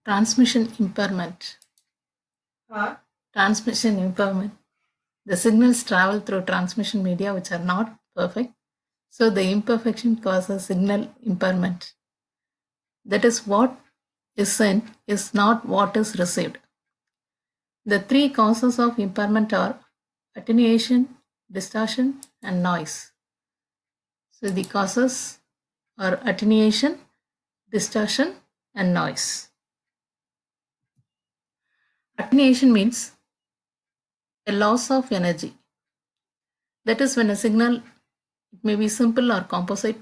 Transmission impairment. Transmission impairment. The signals travel through transmission media which are not perfect. So the imperfection causes signal impairment. That is, what is sent is not what is received. The three causes of impairment are attenuation, distortion, and noise. So the causes are attenuation, distortion, and noise. Attenuation means a loss of energy. That is when a signal, it may be simple or composite,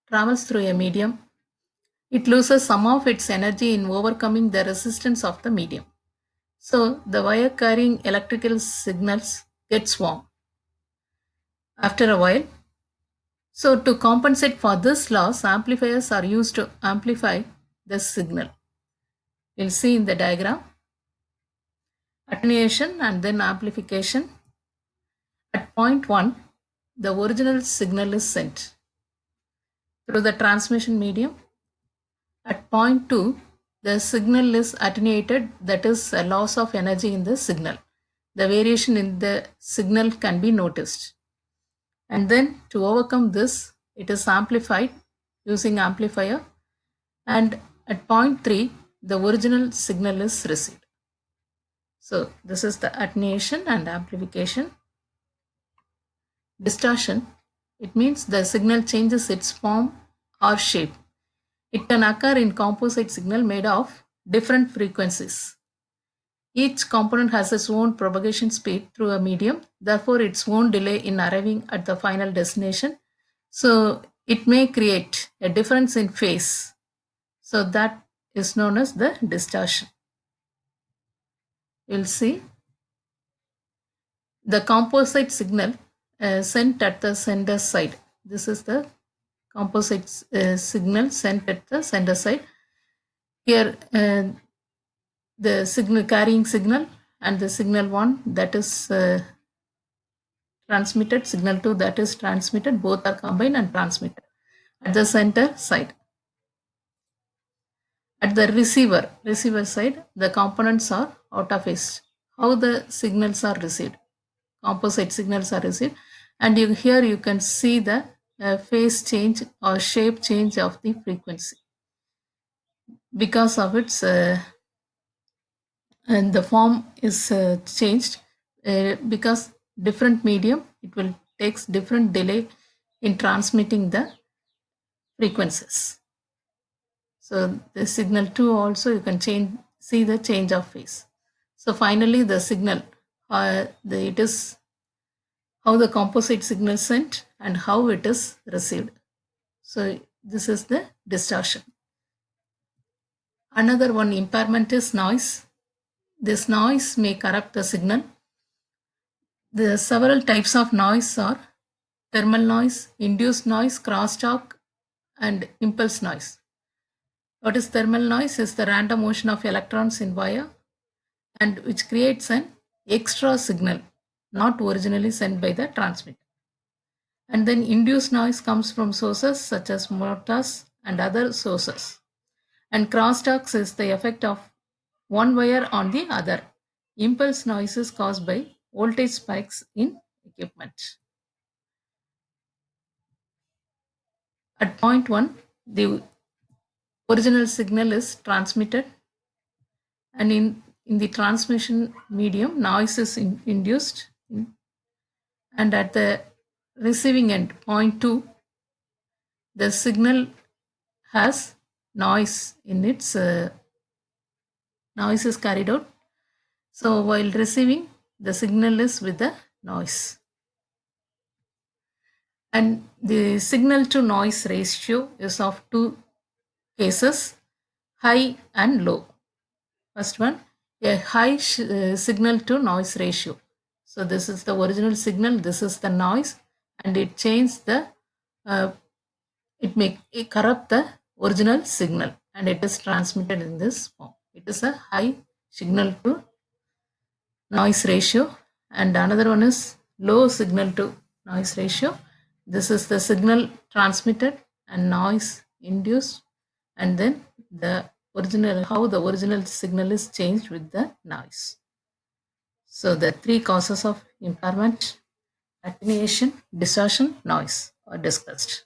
travels through a medium, it loses some of its energy in overcoming the resistance of the medium. So the wire carrying electrical signals gets warm after a while. So to compensate for this loss, amplifiers are used to amplify the signal. You'll see in the diagram attenuation and then amplification. At point 1, the original signal is sent through the transmission medium. At point 2, the signal is attenuated, that is a loss of energy in the signal. The variation in the signal can be noticed. And then to overcome this, it is amplified using amplifier. And at point 3, the original signal is received. So this is the attenuation and amplification. Distortion, it means the signal changes its form or shape. It can occur in composite signal made of different frequencies. Each component has its own propagation speed through a medium, therefore its own delay in arriving at the final destination. So it may create a difference in phase. So that is known as the distortion. You'll see the composite signal sent at the sender side. This is the composite signal sent at the sender side. Here the signal carrying signal and the signal 1 that is transmitted, signal 2 that is transmitted, both are combined and transmitted at the center side. At the receiver side, the components are out of phase. How the signals are received? Composite signals are received, and here you can see the phase change or shape change of the frequency because of its and the form is changed because different medium, it will takes different delay in transmitting the frequencies. So the signal 2 also you can see the change of phase. So finally the signal, it is how the composite signal sent and how it is received. So this is the distortion. Another one impairment is noise. This noise may corrupt the signal. The several types of noise are thermal noise, induced noise, crosstalk, and impulse noise. What is thermal noise? Is the random motion of electrons in wire and which creates an extra signal not originally sent by the transmitter. And then induced noise comes from sources such as motors and other sources. And crosstalk is the effect of one wire on the other. Impulse noise is caused by voltage spikes in equipment. At point 1, the original signal is transmitted, and in the transmission medium, noise is induced. And at the receiving end, point 2, the signal has noise in its noise is carried out. So while receiving, the signal is with the noise. And the signal to noise ratio is of two cases, high and low. First one, a high signal to noise ratio. So this is the original signal, this is the noise, and it changes the, it corrupt the original signal and it is transmitted in this form. It is a high signal to noise ratio, and another one is low signal to noise ratio. This is the signal transmitted and noise induced, and then the how the original signal is changed with the noise. So the three causes of impairment: attenuation, distortion, noise are discussed.